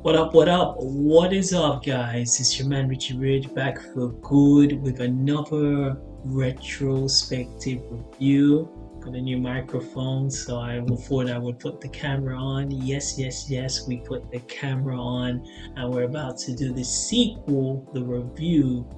What up, what up? What is up, guys? It's your man Reid back for good with another retrospective review. Got a new microphone, so I thought I would put the camera on. Yes, we put the camera on, and we're about to do the sequel, the review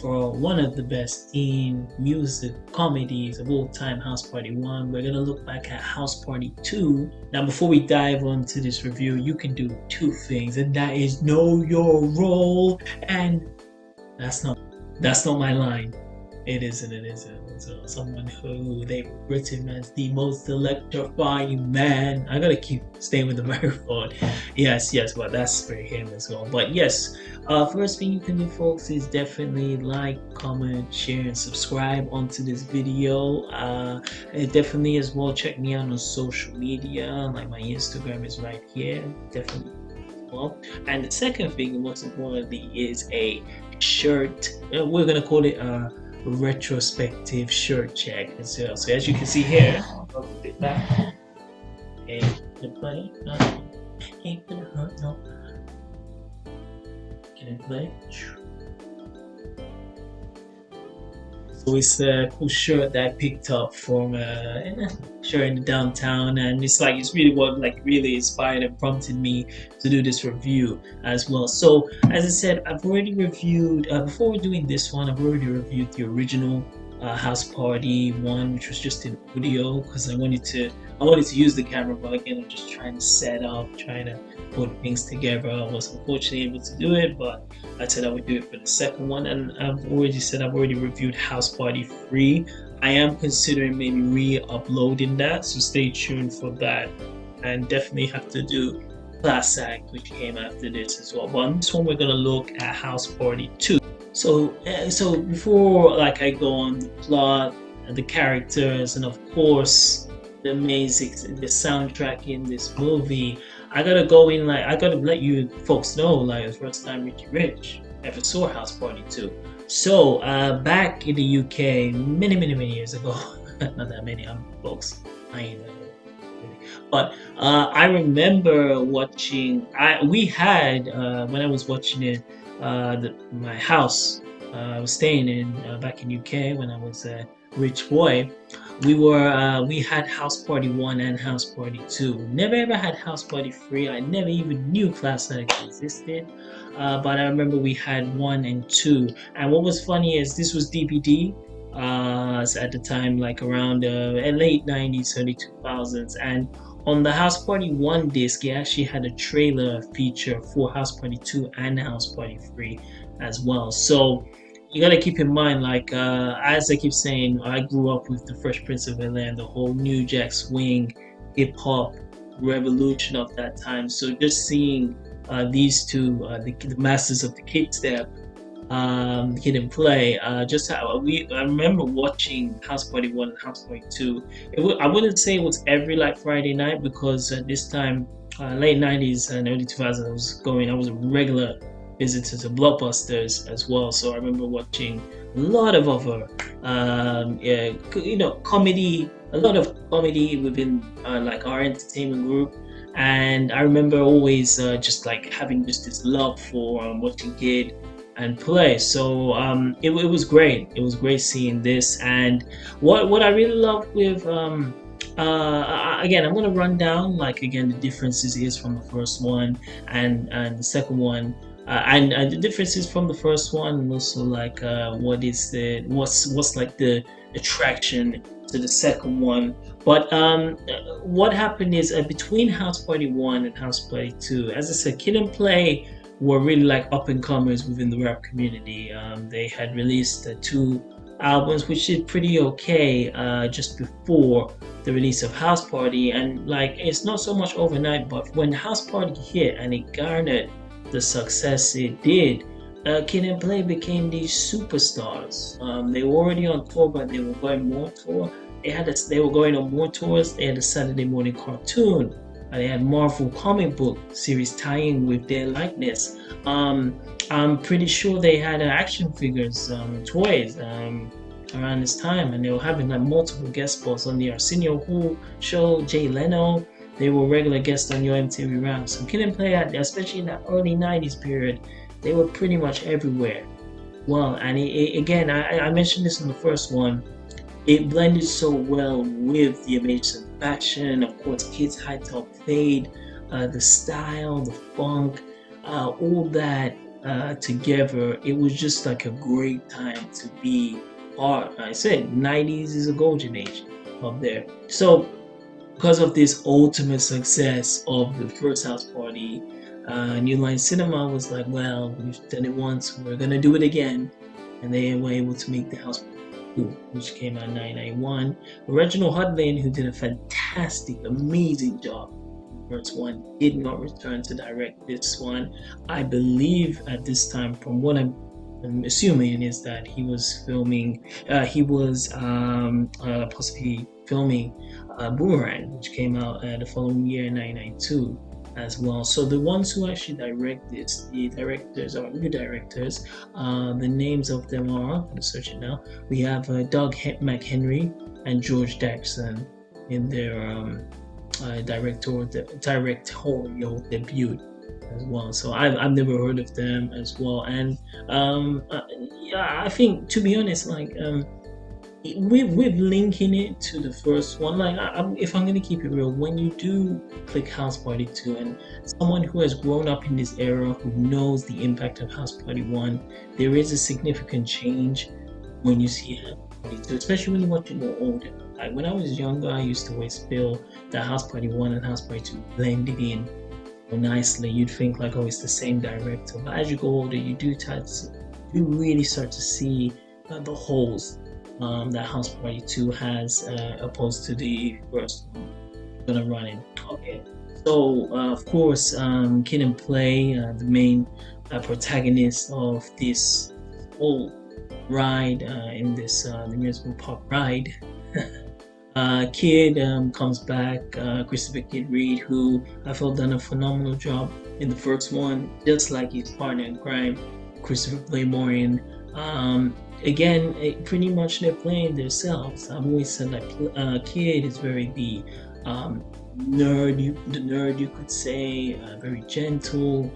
for one of the best teen music comedies of all time, House Party 1. We're going to look back at House Party 2. Now, before we dive onto this review, you can do two things, and that is know your role, and that's not my line. It isn't. So someone who they've written as the most electrifying man. I gotta keep staying with the microphone. Yes, but that's for him as well. But yes, first thing you can do, folks, is definitely like, comment, share, and subscribe onto this video. And definitely as well check me out on social media. Like my Instagram is right here. Definitely. Well, and the second thing, most importantly, is a shirt. We're gonna call it a retrospective shirt check as well. So as you can see here, I'll go a bit back. Ain't gonna play, no. Ain't gonna hurt, no. Can it play? So it's a cool shirt that I picked up from a shirt in the downtown, and it's really what really inspired and prompted me to do this review as well. So as I said, I've already reviewed before doing this one, I've already reviewed the original House Party 1, which was just in audio because I wanted to use the camera, but again I'm just trying to set up, trying to put things together. I was unfortunately able to do it, but I said I would do it for the second one, and I've already reviewed House Party 3. I am considering maybe re-uploading that, so stay tuned for that, and definitely have to do Class Act, which came after this as well. But on this one we're gonna look at House Party 2. So before I go on the plot, the characters, and of course the soundtrack in this movie, I gotta go in I gotta let you folks know the first time Rich ever saw House Party 2. So back in the UK many years ago, not that many, folks, I ain't but I remember watching. We had when I was watching it, my house I was staying in back in UK when I was a rich boy. We had House Party 1 and House Party 2. Never ever had House Party 3. I never even knew Class Act existed. But I remember we had 1 and 2. And what was funny is this was DVD. At the time, around late 90s, early 2000s, and on the House Party 1 disc, it actually had a trailer feature for House Party 2 and House Party 3 as well. So you gotta keep in mind, as I keep saying, I grew up with the Fresh Prince of Bel-Air, the whole New Jack Swing, hip hop revolution of that time. So just seeing these two, the masters of the Kid Step, Kid and Play, I remember watching House Party 1 and House Party 2. I wouldn't say it was every Friday night, because at this time, late 90s and early 2000s, I was a regular visitor to Blockbusters as well. So I remember watching a lot of other comedy, a lot of comedy within our entertainment group. And I remember always just having just this love for watching Kid and Play. So it was great. It was great seeing this. And what I really love with again, I'm gonna run down the differences is from the first one and the second one, and the differences from the first one, and also what's the attraction to the second one. But what happened is between House Party 1 and House Party 2, as I said, Kid and Play were really up and comers within the rap community. They had released 2 albums, which did pretty okay just before the release of House Party, and it's not so much overnight, but when House Party hit and it garnered the success it did, Kid and Play became these superstars. They were already on tour, but they were going more tour. They were going on more tours. They had a Saturday morning cartoon. They had Marvel comic book series tying with their likeness. I'm pretty sure they had action figures, toys around this time, and they were having multiple guest spots on the Arsenio Hall show, Jay Leno, they were regular guests on your MTV Rap. So Kid and Play, especially in that early '90s period, they were pretty much everywhere. Well, and again, I mentioned this in the first one. It blended so well with the American fashion, of course, kids' high top fade, the style, the funk, all that together. It was just like a great time to be part. I said '90s is a golden age up there. So because of this ultimate success of the first house party, New Line Cinema was like, well, we've done it once, we're gonna do it again, and they were able to make the house party 2, which came out in 1991. Reginald Hudlin, who did a fantastic, amazing job in the first one, did not return to direct this one. I believe at this time, from what I'm assuming, is that he was filming, he was possibly filming Boomerang, which came out the following year in 1992 as well. So the ones who actually direct this, the directors are new directors. The names of them are, I'm going to search it now. We have Doug McHenry and George Jackson in their directorial debut as well. So I've never heard of them as well. And yeah, I think, to be honest, like with linking it to the first one, like if I'm gonna keep it real, when you do click House Party 2, and someone who has grown up in this era, who knows the impact of House Party 1, there is a significant change when you see House Party 2, especially when you watch it more older. Like when I was younger, I used to always feel that House Party 1 and House Party 2 blended in so nicely. You'd think like, oh, it's the same director, but as you go older, you really start to see the holes that House Party 2 has, opposed to the first one. Gonna run in. Okay, so of course, Kid and Play, the main protagonist of this whole ride, in this the amusement park ride. Kid comes back, Christopher Kid Reid, who I felt done a phenomenal job in the first one, just like his partner in crime, Christopher Playmorean. Again, pretty much they're playing themselves. I've always said that Kid is very the nerd, you could say, very gentle.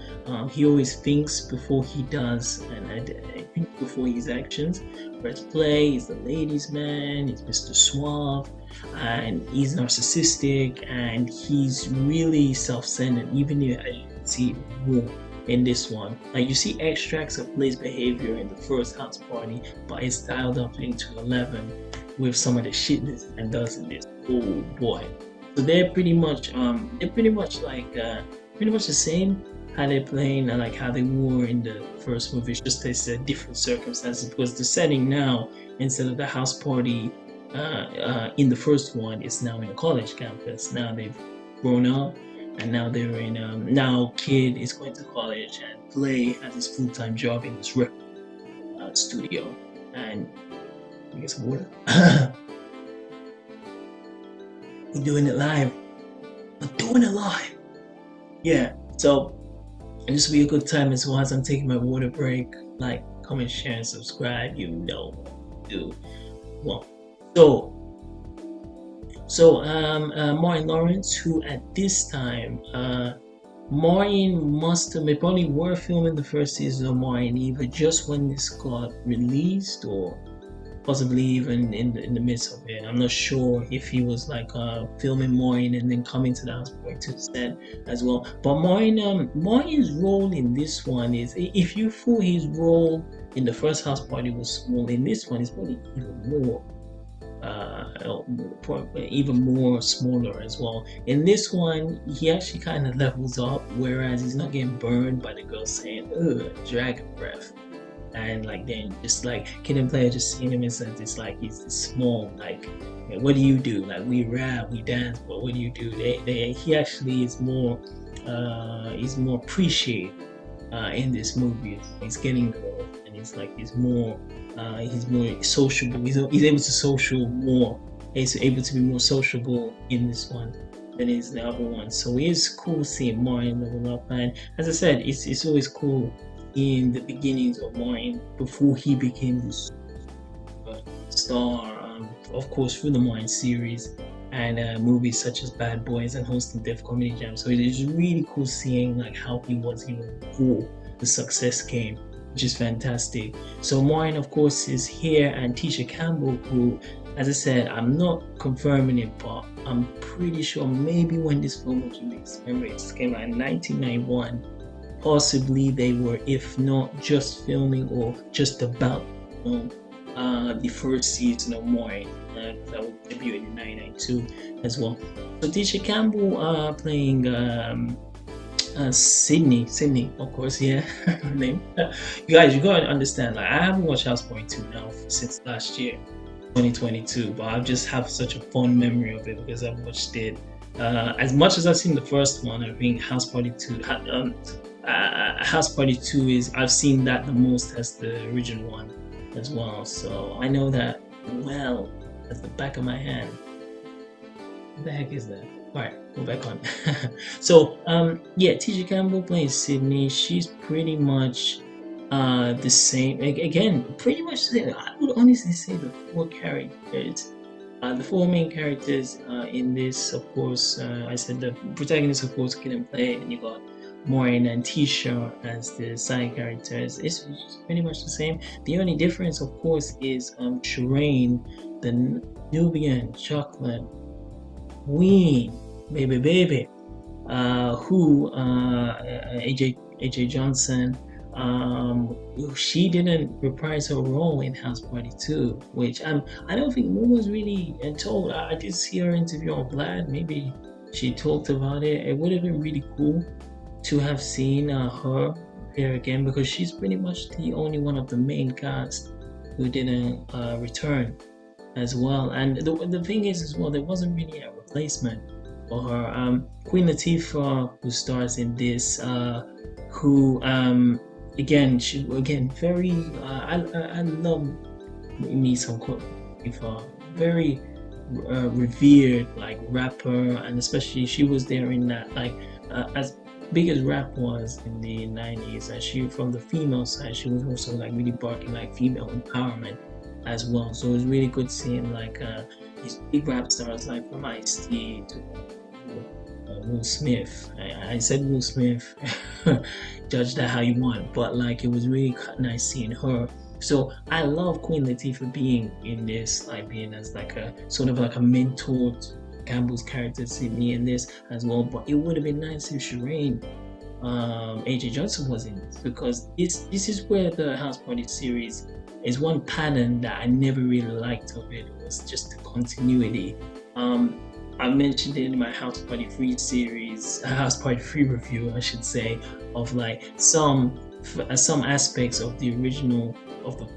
He always thinks before he does, and before his actions. Whereas Play is the ladies' man, he's Mr. Suave, and he's narcissistic, and he's really self-centered, even if you can see more in this one. Like you see extracts of Play's behavior in the first house party, but it's dialed up into 11 with some of the shit this man does in this. Oh boy. So they're pretty much like pretty much the same how they're playing and like how they were in the first movie. It's just it's different circumstances, because the setting now, instead of the house party in the first one, is now in a college campus. Now they've grown up, and now they're in now Kid is going to college, and Play has his full-time job in this record studio. And I guess water. We're doing it live. We're doing it live. Yeah. So this will be a good time as well as I'm taking my water break. Like, comment, share, and subscribe. You know what to do. Well, so Martin Lawrence, who at this time, Martin must have, they probably were filming the first season of Martin either just when this got released, or possibly even in the midst of it. I'm not sure if he was like filming Martin and then coming to the house party to set as well. But Martin's role in this one is, if you thought his role in the first house party was small, in this one is probably even more smaller as well. In this one, he actually kind of levels up, whereas he's not getting burned by the girls saying, "Ugh, dragon breath." And like then just like Kid and Play, just seeing him as this like he's this small, like, what do you do? Like, we rap, we dance, but what do you do? He actually is more appreciated in this movie. He's getting girls, and he's more sociable. He's able to social more. He's able to be more sociable in this one than is the other one. So it's cool seeing Martin level up. And as I said, it's always cool in the beginnings of Martin before he became this star. Of course, through the Martin series, and movies such as Bad Boys and hosting Def Comedy Jam. So it is really cool seeing like how he was even before the success came, which is fantastic. So Maureen, of course, is here, and Tisha Campbell, who, as I said, I'm not confirming it, but I'm pretty sure maybe when this film was released, remember it came out in 1991, possibly they were, if not just filming or just about to film the first season of Maureen. That was debuted in 1992 as well. So Tisha Campbell playing Sidney, of course, yeah, her name. You guys, you gotta understand, like I haven't watched House Party 2 now since last year, 2022, but I just have such a fond memory of it because I've watched it. As much as I've seen the first one, I think House Party 2 is, I've seen that the most as the original one as well. So I know that well at the back of my hand. What the heck is that? Alright, go back on. So yeah, Tisha Campbell playing Sidney. She's pretty much the same. Again, pretty much I would honestly say the four characters. The four main characters in this, of course, I said the protagonist, of course, Kid and Play, and you got Maureen and Tisha as the side characters. It's pretty much the same. The only difference, of course, is Shireen, the Nubian chocolate queen, baby, who AJ Johnson, she didn't reprise her role in House Party 2, which I don't think no one's really told. I did see her interview on Vlad. Maybe she talked about it. It would have been really cool to have seen her here again, because she's pretty much the only one of the main cast who didn't return as well. And the thing is as well, there wasn't really a replacement for her. Queen Latifah, who stars in this, who again very I love me some Queen Latifah, very revered like rapper, and especially she was there in that, like as big as rap was in the 90s, and she, from the female side, she was also like really barking like female empowerment as well. So it was really good seeing like these big rap stars like from Ice-T to Will Smith. I said Will Smith, judge that how you want, but like it was really nice seeing her. So I love Queen Latifah being in this, like being as like a sort of like a mentor to Campbell's character Sidney in this as well. But it would have been nice if Shireen, AJ Johnson was in this, because this is where the House Party series is one pattern that I never really liked of it. It was just the continuity. I mentioned it in my House Party 3 series, House Party 3 review, I should say, of like some aspects of the original of the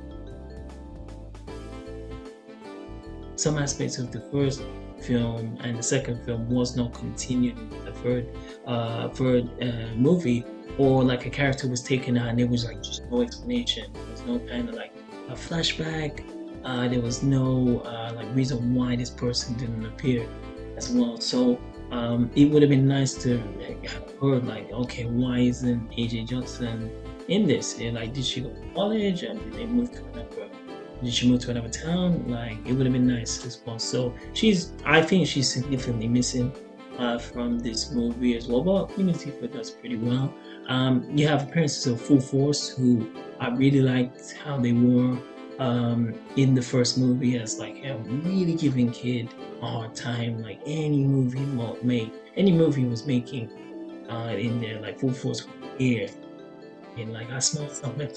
some aspects of the first film and the second film was not continued in the third movie, or like a character was taken out and there was like just no explanation. There was no kind of like a flashback. There was no like reason why this person didn't appear as well. So it would have been nice to have heard like, okay, why isn't AJ Johnson in this? And like, did she go to college and did they move to another? Did she move to another town? Like, it would have been nice as well. So I think she's significantly missing from this movie as well. But Queen Latifah does pretty well. You have appearances of Full Force, who I really liked how they were in the first movie as like a really giving kid a hard time. Like any movie was making in there, like Full Force here. And like, I smell something.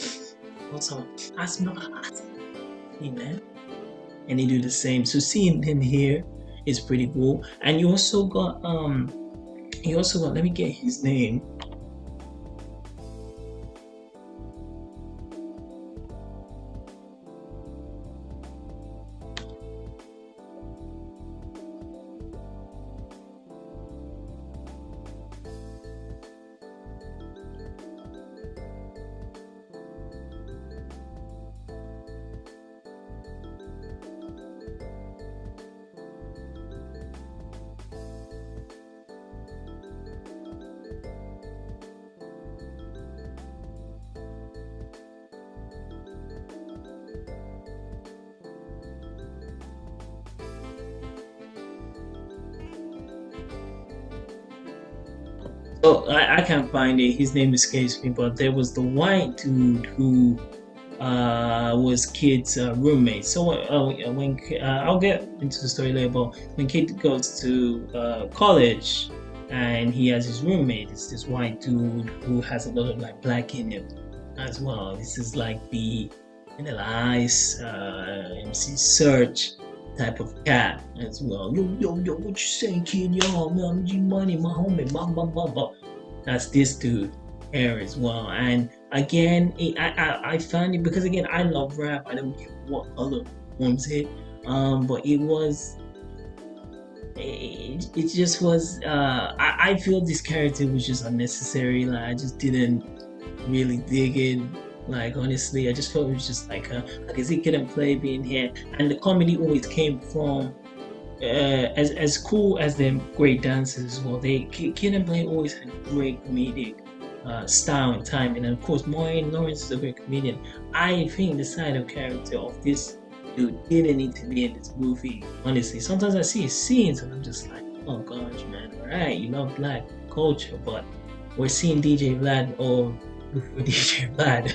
Also, I smell man, and they do the same. So seeing him here is pretty cool. And you also got let me get his name. So I can't find it. His name escapes me, but there was the white dude who was Kid's roommate. So when I'll get into the story later, but when Kid goes to college and he has his roommate, it's this white dude who has a lot of like black in him as well. This is like the Vanilla Ice, MC Search type of cat as well. Yo, what you say, kid? Yo, man, G Money, my homie, blah blah blah blah. That's this dude here as well. And again, I find it because again I love rap. I don't care what other forms it. But it just was. I feel this character was just unnecessary. Like I just didn't really dig it. Like honestly, I just felt it was just like he couldn't play being here, and the comedy always came from as cool as them great dancers. Well, Kid and Play always had great comedic style and timing, and of course, Maureen Lawrence is a great comedian. I think the side of character of this dude didn't need to be in this movie. Honestly, sometimes I see his scenes and I'm just like, oh gosh, man, alright, you love black culture, but we're seeing DJ Vlad or DJ Vlad.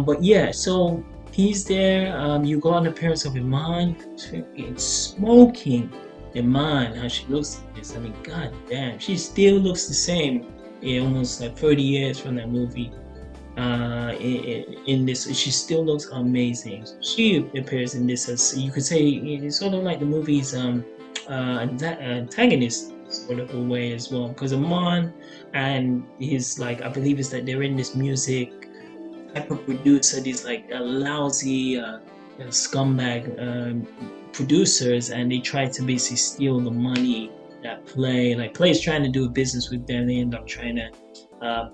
But yeah, so he's there. You got an appearance of Iman, freaking smoking Iman. How she looks like this. I mean, god damn, she still looks the same. Yeah, almost like 30 years from that movie. In this, she still looks amazing. She appears in this as you could say it's sort of like the movie's antagonist sort of a way as well. Because Iman and his like I believe is that they're in this music type of producer, these like lousy scumbag producers, and they try to basically steal the money that Play is trying to do a business with them. They end up trying to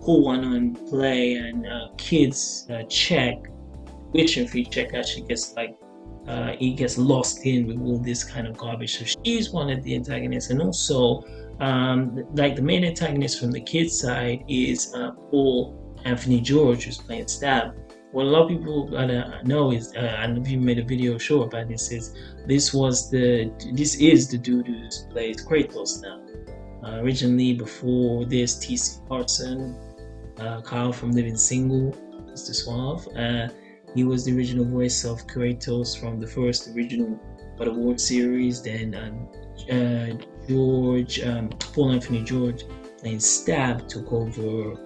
pull one on Play, and Kids check, tuition fee check actually gets like he gets lost in with all this kind of garbage. So she's one of the antagonists, and also like the main antagonist from the kids side is Paul Anthony George, who's playing Stab. What a lot of people gotta know is, and if you made a video show about this, is this is the dude who plays Kratos now. Originally, before this, T.C. Carson, Kyle from Living Single, Mr. Suave. He was the original voice of Kratos from the first original God of War series. Then Paul Anthony George, and Stab took over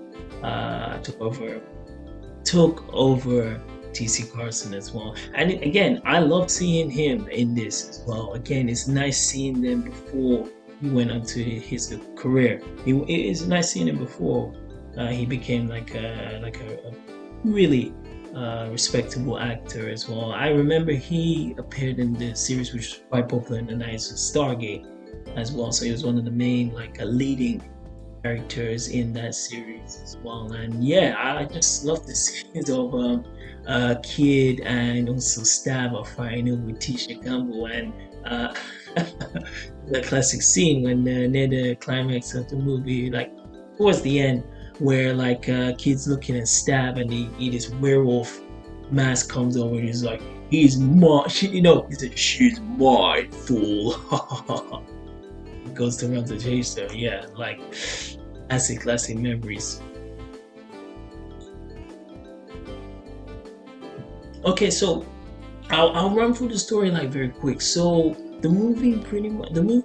TC Carson as well. And again, I love seeing him in this as well. Again, it's nice seeing them before he went on to his career. It's nice seeing him before he became like a really respectable actor as well. I remember he appeared in the series which was quite popular in the 90s, Stargate as well. So he was one of the main leading characters in that series as well. And yeah, I just love the scenes of Kid and also Stab are fighting with Tisha Campbell, and the classic scene when near the climax of the movie, like towards the end, where Kid's looking at Stab and this werewolf mask comes over and he's like, he's my, he said, she's my fool. Goes to run to chase her. Yeah, like classic memories. Okay, so I'll run through the story very quick. So the movie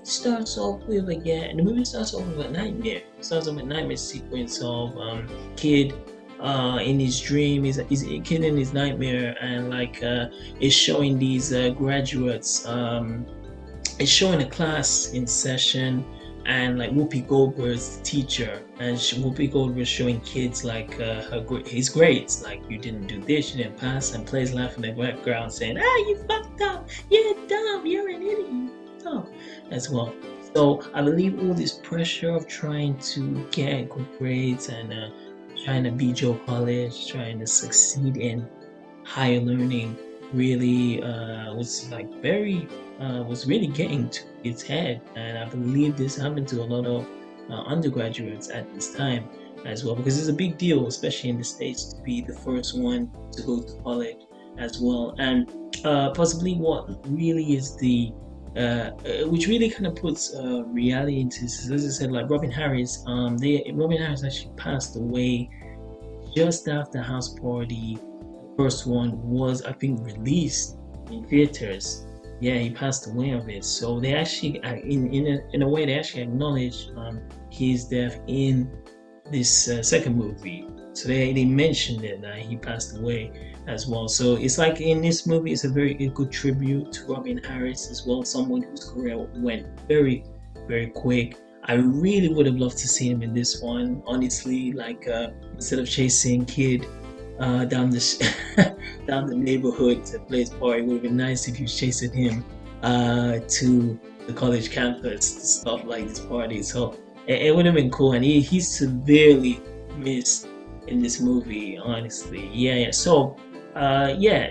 starts off with a nightmare. It starts off with a nightmare sequence of Kid in his dream. He's a kid in his nightmare, and it's showing these graduates. It's showing a class in session, and Whoopi Goldberg's the teacher, and Whoopi Goldberg's showing kids his grades, you didn't do this, you didn't pass, and Play's laughing in the background saying, you fucked up, you're dumb, you're an idiot, you're dumb as well. So I believe all this pressure of trying to get good grades and trying to be Joe College, trying to succeed in higher learning really was really getting to its head, and I believe this happened to a lot of undergraduates at this time as well, because it's a big deal, especially in the States, to be the first one to go to college as well. And possibly what really is the which really kind of puts reality into this. As I said, like Robin Harris, Robin Harris actually passed away just after House Party. The first one was, I think, released in theaters. Yeah, he passed away of it. So they actually, in a way, they actually acknowledged his death in this second movie. So they mentioned it that he passed away as well. So it's like in this movie, it's a very good tribute to Robin Harris as well, someone whose career went very quick. I really would have loved to see him in this one, honestly. Like instead of chasing Kid down down the neighborhood to play his part, it would have been nice if you was chasing him to the college campus to stuff like this party. So it would have been cool, and he's severely missed in this movie, honestly. Yeah. So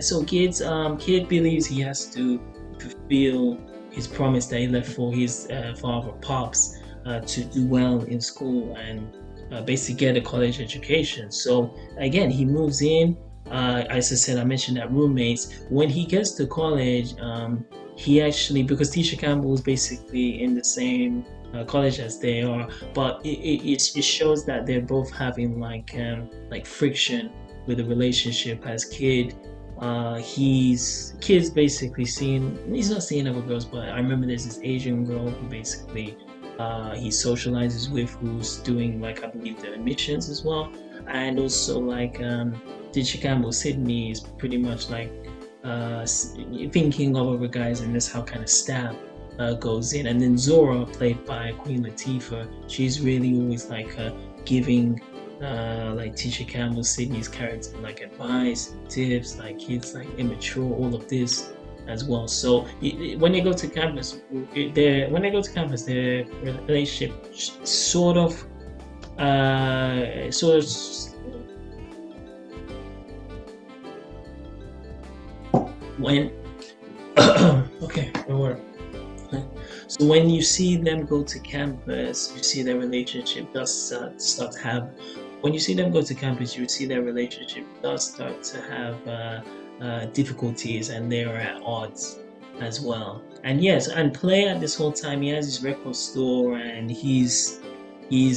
so Kid believes he has to fulfill his promise that he left for his father Pops to do well in school and basically get a college education. So again, he moves in. As I said, I mentioned that roommates. When he gets to college, he actually, because Tisha Campbell is basically in the same college as they are, but it shows that they're both having like friction with the relationship. As Kid's basically seeing, he's not seeing other girls, but I remember there's this Asian girl who basically he socializes with, who's doing, like, I believe, the admissions as well. And also like Tisha Campbell, Sidney is pretty much like thinking of other guys, and that's how kind of Stab goes in. And then Zora, played by Queen Latifah, she's really always like giving like Tisha Campbell, Sidney's character, like advice, tips, like Kid's like immature, all of this as well. So when they go to campus, their relationship sort of when okay, don't worry. So when you see them go to campus, you see their relationship does start to have. When you see them go to campus, you see their relationship does start to have difficulties, and they are at odds as well. And yes, and Play at this whole time, he has his record store, and he's you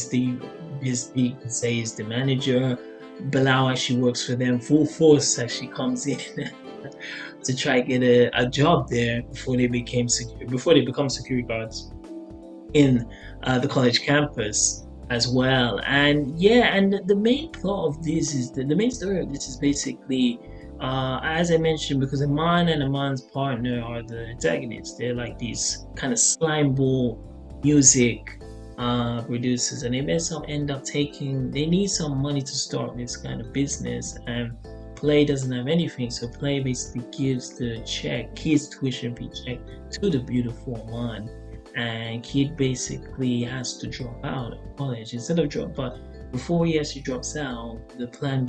can say he's the manager. Bilal actually works for them. Full Force actually comes in to try get a job there before they become security guards in the college campus as well. And yeah, and the main plot of this is the main story of this is basically as I mentioned, because Aman and Aman's partner are the antagonists. They're like these kind of slime ball music producers, and end up taking. They need some money to start this kind of business, and Play doesn't have anything, so Play basically gives the check, Kid's tuition fee check, to the beautiful Aman, and Kid basically has to drop out of college instead of but before he actually drops out, the plan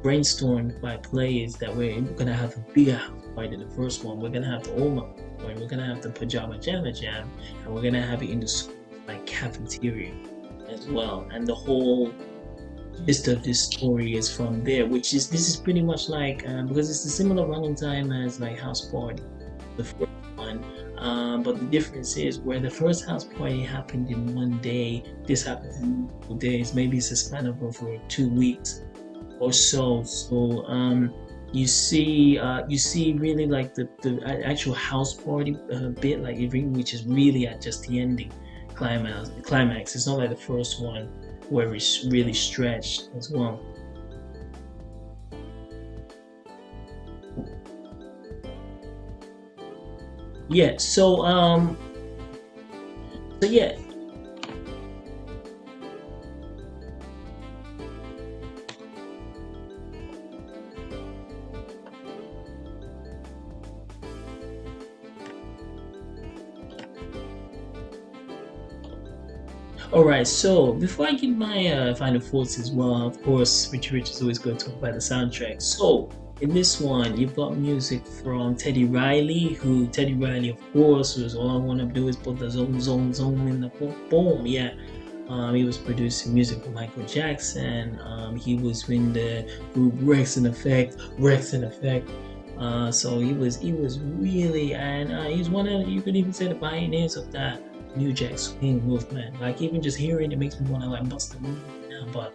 brainstormed by Play is that we're gonna have a bigger house party than the first one. We're gonna have the Oma party, we're gonna have the pajama jam, and we're gonna have it in the school, like, cafeteria as well. And the whole gist of this story is from there, this is pretty much like because it's a similar running time as like House Party, the first one. But the difference is, where the first House Party happened in one day, this happens in multiple days. Maybe it's a span of over 2 weeks or so. So you see really like the actual House Party bit, like which is really at just the ending climax. It's not like the first one where it's really stretched as well. Yeah, so yeah. All right, so before I give my final thoughts as well, of course, Rich is always going to talk about the soundtrack. So in this one, you've got music from Teddy Riley, of course, was All I Wanna Do Is Put the Zone in the Boom. Yeah, he was producing music for Michael Jackson. He was in the group Rex in Effect. So he was really, and he's one of, you could even say, the pioneers of that New Jack Swing movement. Like even just hearing it makes me want to like bust the move now. But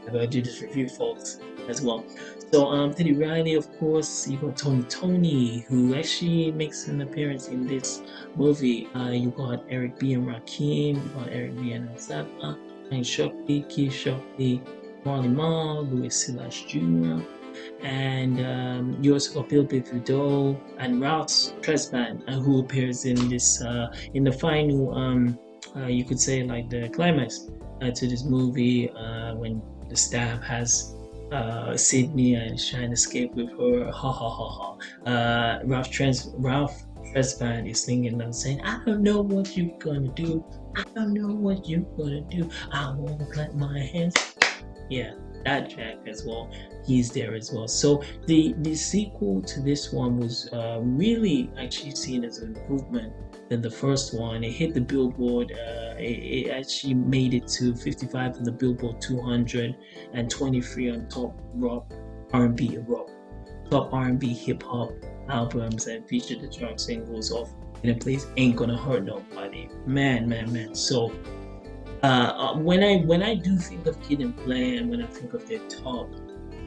I gotta do this review, folks, as well. So Teddy Riley, of course. You got Tony, who actually makes an appearance in this movie. You got Eric B and Rakim. You got Eric B and Alsaba, and Shockley, Keith Shockley, Marley Marl, Louis Silas Jr. And you also got Bill Vido and Ralph Tresvant, who appears in this in the final, you could say, like the climax to this movie, when the staff has Sidney and is trying to escape with her. Ha ha ha ha. Ralph Tresvant is singing and saying, "I don't know what you're gonna do. I don't know what you're gonna do. I wanna clap my hands." Yeah, that track as well. He's there as well. So the sequel to this one was really actually seen as an improvement than the first one. It hit the Billboard. It actually made it to 55 on the Billboard 200 and 23 on top rock, R&B rock, top R&B hip hop albums, and featured the track singles of "In a Place Ain't Gonna Hurt Nobody." Man. So when I do think of Kid and Play, and when I think of their top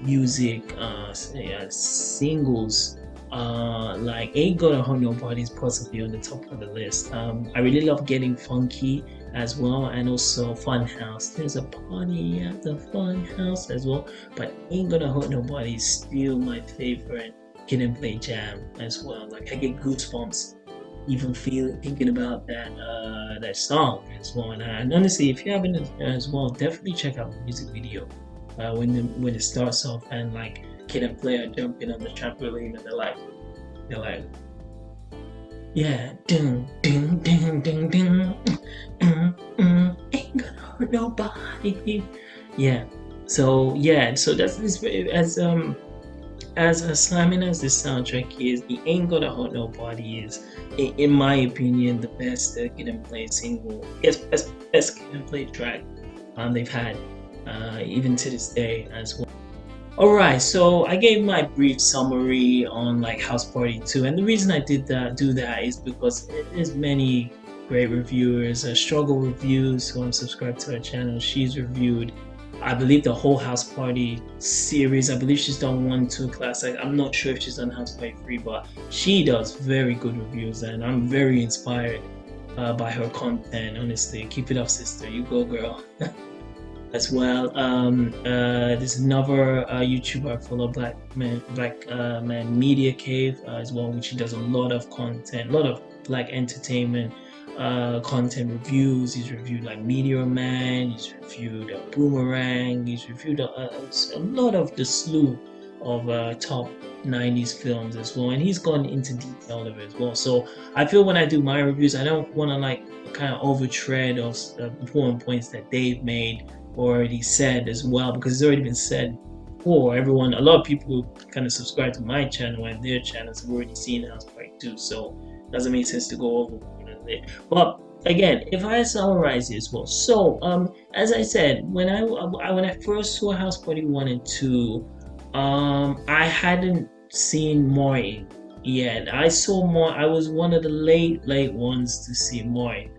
music singles, like "Ain't Gonna Hurt Nobody" is possibly on the top of the list. I really love "Getting Funky" as well, and also "Funhouse." There's a party at the Funhouse as well, but "Ain't Gonna Hurt Nobody" is still my favorite Kid and Play jam as well. Like I get goosebumps even thinking about that song as well. And honestly, if you haven't as well, definitely check out the music video when it starts off and like Kid and Play are jumping on the trampoline, and they're like yeah, ding ding ding ding ding, ain't gonna hurt nobody. Yeah. So that's this, as slamming as this soundtrack is, the "Ain't Gonna Hurt Nobody" is, in my opinion, the best Kid and Play single, best Kid and Play track they've had, even to this day as well. Alright, so I gave my brief summary on like House Party 2, and the reason I did do that is because there's many great reviewers, Struggle Reviews, who I'm subscribed to her channel. She's reviewed, I believe, the whole House Party series. I believe she's done 1, 2 classic. I'm not sure if she's done House Party 3, but she does very good reviews, and I'm very inspired by her content. Honestly, keep it up, sister. You go, girl. As well, there's another YouTuber I follow, Black Man Media Cave, as well, which he does a lot of content, a lot of black entertainment content reviews. He's reviewed like Meteor Man, he's reviewed Boomerang, he's reviewed a lot of the slew of top 90s films as well, and he's gone into detail of it as well. So I feel when I do my reviews, I don't want to like kind of overtread of important points that they've made or already said as well, because it's already been said before. A lot of people who kind of subscribe to my channel and their channels have already seen House Party 2, so it doesn't make sense to go over it. But again, if I summarize it as well, so as I said, when I first saw House Party 1 and 2, I hadn't seen Martin yet. I was one of the late ones to see Martin.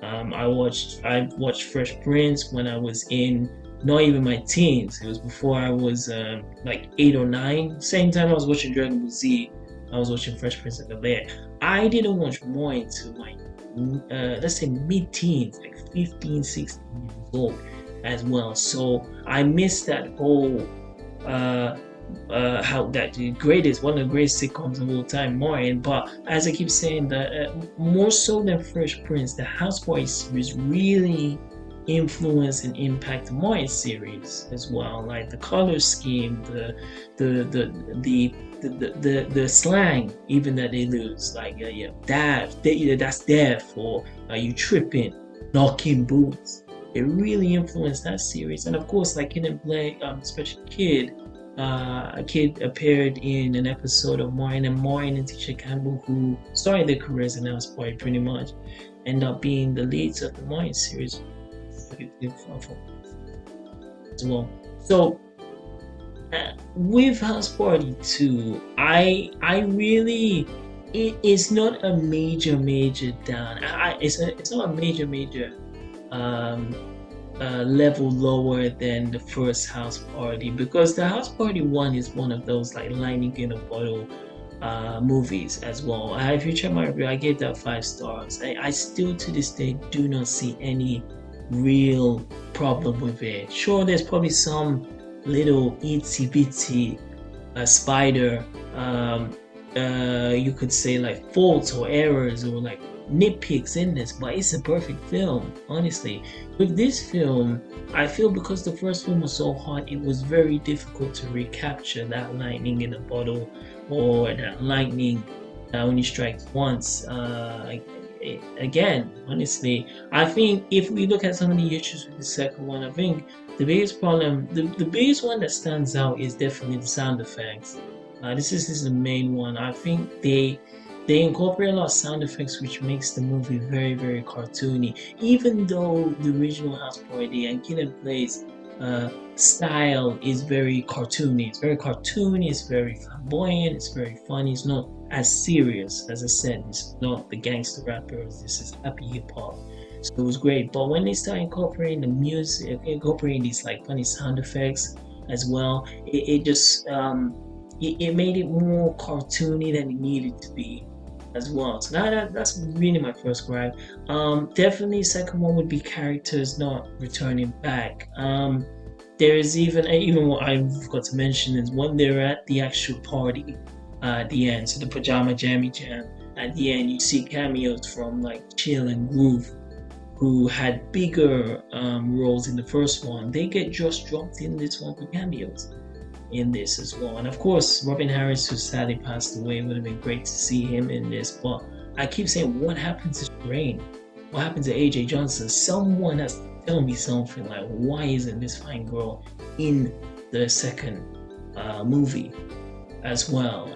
I watched Fresh Prince when I was in not even my teens. It was before I was like 8 or 9. Same time I was watching Dragon Ball Z, I was watching Fresh Prince of Bel-Air. I didn't watch more until my let's say mid-teens, like 15, 16 years old as well. So I missed that whole how that one of the greatest sitcoms of all time, Martin. But as I keep saying, that more so than Fresh Prince, the House Party series really influenced and impacted the Martin series as well. Like the color scheme, the slang even that they lose, like that's deaf, or you tripping, knocking boots. It really influenced that series. And of course, like Kid and Play, especially Kid. A Kid appeared in an episode of Martin and Tisha Campbell, who started their careers in House Party pretty much, end up being the leads of the Martin series as well. So with House Party 2, I really, it's not a major down. It's not a major um level lower than the first House Party, because the House Party 1 is one of those like lightning in a bottle movies as well. If you check my review, I gave that 5 stars. I still to this day do not see any real problem with it. Sure, there's probably some little itsy bitsy spider, you could say like faults or errors or like nitpicks in this, but it's a perfect film, honestly. With this film, I feel because the first film was so hot, it was very difficult to recapture that lightning in a bottle, or that lightning that only strikes once. Again, honestly, I think if we look at some of the issues with the second one, I think the biggest problem, the biggest one that stands out is definitely the sound effects. This is the main one. I think they incorporate a lot of sound effects, which makes the movie very cartoony. Even though the original House Party and Kid and Play's style is very cartoony. It's very cartoony. It's very flamboyant. It's very funny. It's not as serious. As I said, it's not the gangster rappers. This is happy hip hop. So it was great. But when they start incorporating the music, incorporating these like funny sound effects as well, it just it made it more cartoony than it needed to be as well. So that's really my first gripe. Definitely second one would be characters not returning back. There is even what I forgot to mention is when they're at the actual party at the end, so the pajama jammy jam at the end, you see cameos from like Chill and Groove, who had bigger roles in the first one. They get just dropped in this one for cameos in this as well. And of course, Robin Harris, who sadly passed away, it would have been great to see him in this. But I keep saying, what happened to Rain? What happened to AJ Johnson? Someone has to tell me something like, why isn't this fine girl in the second movie as well?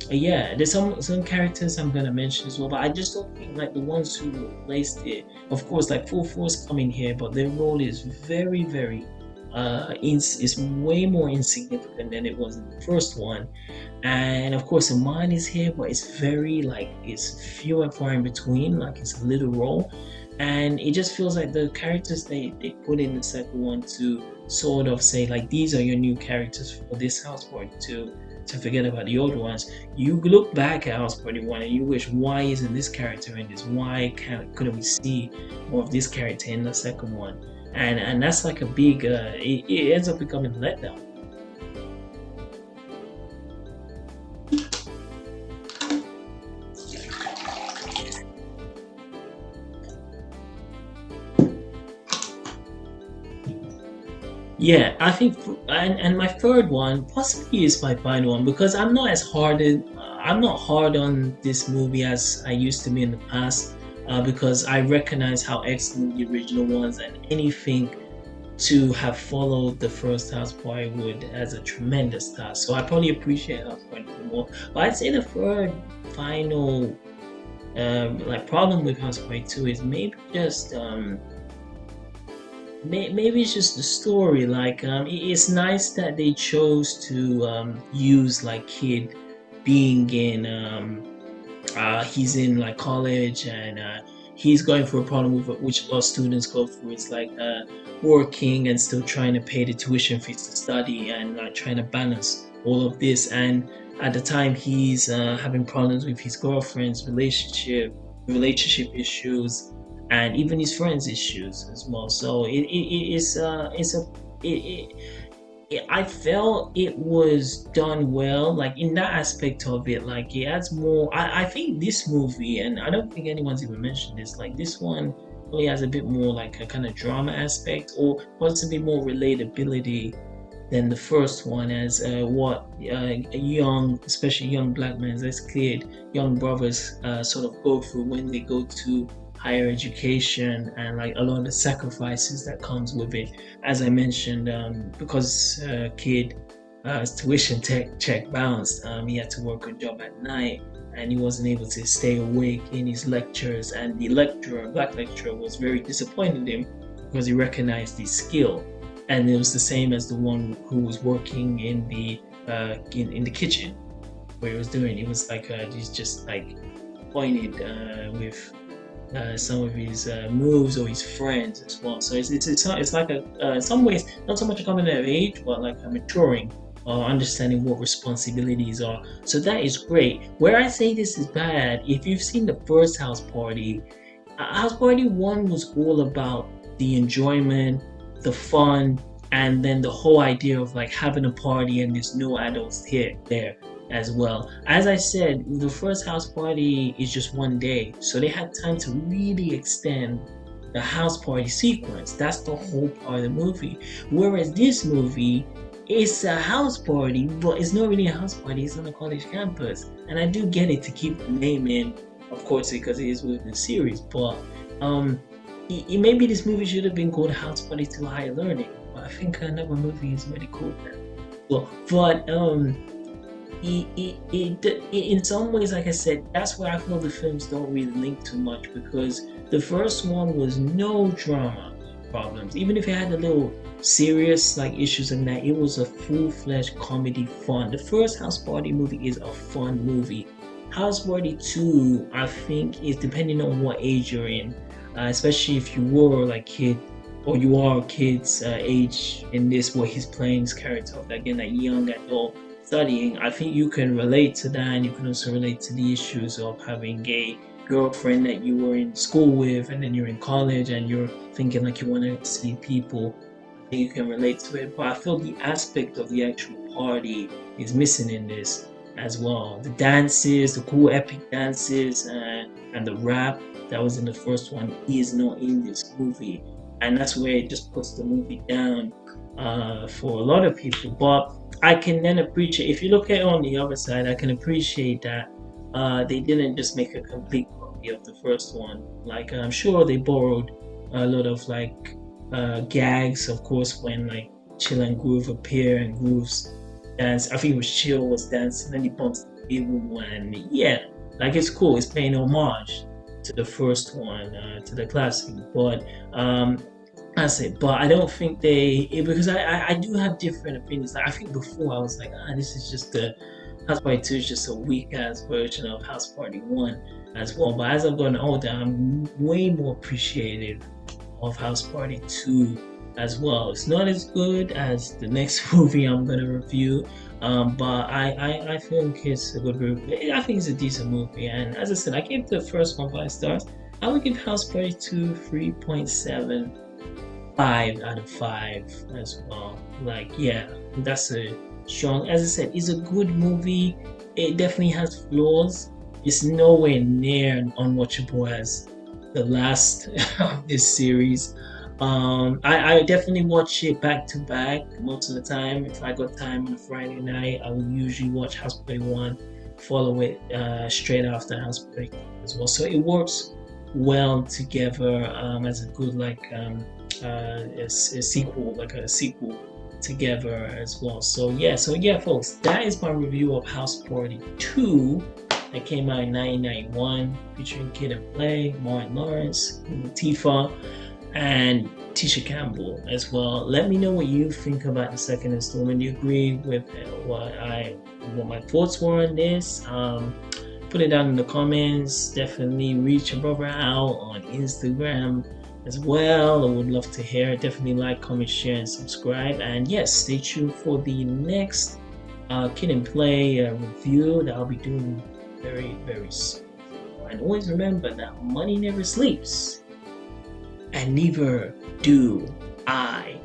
Yeah, there's some characters I'm gonna mention as well, but I just don't think like the ones who replaced it. Of course, like Full Force come in here, but their role is very is way more insignificant than it was in the first one. And of course, Amon is here, but it's very like it's few and far in between. Like it's a little role, and it just feels like the characters they put in the second one to sort of say like these are your new characters for this House Party 2, to forget about the old ones. You look back at House Party 1 and you wish, why isn't this character in this? Why couldn't we see more of this character in the second one? And that's like a big it ends up becoming a letdown. Yeah, I think, and my third one possibly is my final one, because I'm not hard on this movie as I used to be in the past, because I recognize how excellent the original was, and anything to have followed the first House Party would as a tremendous task. So I probably appreciate House Party more. But I'd say the third final like problem with House Party 2 is maybe just maybe it's just the story. Like it's nice that they chose to use like Kid being in he's in like college, and he's going through a problem with which a lot of students go through. It's like working and still trying to pay the tuition fees to study, and like trying to balance all of this. And at the time, he's having problems with his girlfriend's relationship issues, and even his friends' issues as well. So I felt it was done well, like in that aspect of it. Like it adds more. I think this movie, and I don't think anyone's even mentioned this, like this one really has a bit more like a kind of drama aspect, or possibly more relatability than the first one, as what young, especially young black men, as kid, young brothers sort of go through when they go to higher education, and like a lot of the sacrifices that comes with it. As I mentioned, because Kid his tuition check bounced, he had to work a job at night, and he wasn't able to stay awake in his lectures. And the lecturer, black lecturer, was very disappointed in him because he recognized his skill. and it was the same as the one who was working in the in the kitchen where he was doing. It was like he's just like pointed with some of his moves or his friends as well. So it's like a in some ways not so much a coming of age, but like a maturing or understanding what responsibilities are. So that is great. Where I say this is bad, if you've seen the first House Party, House Party One was all about the enjoyment, the fun, and then the whole idea of like having a party and there's no adults here there as well. As I said, the first house party is just one day, so they had time to really extend the house party sequence. That's the whole part of the movie. Whereas this movie, it's a house party, but it's not really a house party. It's on a college campus, and I do get it to keep the name in, of course, because it is within the series. But maybe this movie should have been called House Party to Higher Learning. But I think another movie is already called that. Well, but in some ways, like I said, that's where I feel the films don't really link too much, because the first one was no drama problems. Even if it had a little serious like issues and that, it was a full-fledged comedy fun. The first House Party movie is a fun movie. House Party 2, I think, is depending on what age you're in, especially if you were like kid or you are a kid's age in this, where he's playing his character of again that young adult studying. I think you can relate to that, and you can also relate to the issues of having a girlfriend that you were in school with, and then you're in college and you're thinking like you want to see people. I think you can relate to it, but I feel the aspect of the actual party is missing in this as well. The dances, the cool epic dances, and the rap that was in the first one is not in this movie, and that's where it just puts the movie down for a lot of people. But I can then appreciate, if you look at it on the other side, I can appreciate that they didn't just make a complete copy of the first one. Like I'm sure they borrowed a lot of like gags, of course, when like Chill and Groove appear and Groove's dance. I think it was Chill was dancing, and he bumps the table, and yeah, like it's cool. It's paying homage to the first one, to the classic. But that's it. But I don't think because I do have different opinions. Like I think before I was like, this is just the House Party 2 is just a weak ass version of House Party 1 as well. But as I've gotten older, I'm way more appreciative of House Party 2 as well. It's not as good as the next movie I'm gonna review, but I think it's a good review. I think it's a decent movie, and as I said, I gave the first one 5 stars. I would give House Party 2 3.75 out of 5 as well. Like, yeah, that's a strong. As I said, it's a good movie. It definitely has flaws. It's nowhere near unwatchable as the last of this series. I definitely watch it back to back most of the time. If I got time on a Friday night, I will usually watch House Party 1, follow it straight after House Party 2 as well. So it works well together as a good like a sequel, like a sequel together as well. So yeah, folks, that is my review of House Party 2 that came out in 1991, featuring Kid and Play, Martin Lawrence, Tifa, and Tisha Campbell as well. Let me know what you think about the second installment. Do you agree with what my thoughts were on this? Put it down in the comments. Definitely reach a brother out on Instagram as well. I would love to hear it. Definitely like, comment, share, and subscribe. And yes, stay tuned for the next Kid and Play review that I'll be doing very, very soon. And always remember that money never sleeps, and neither do I.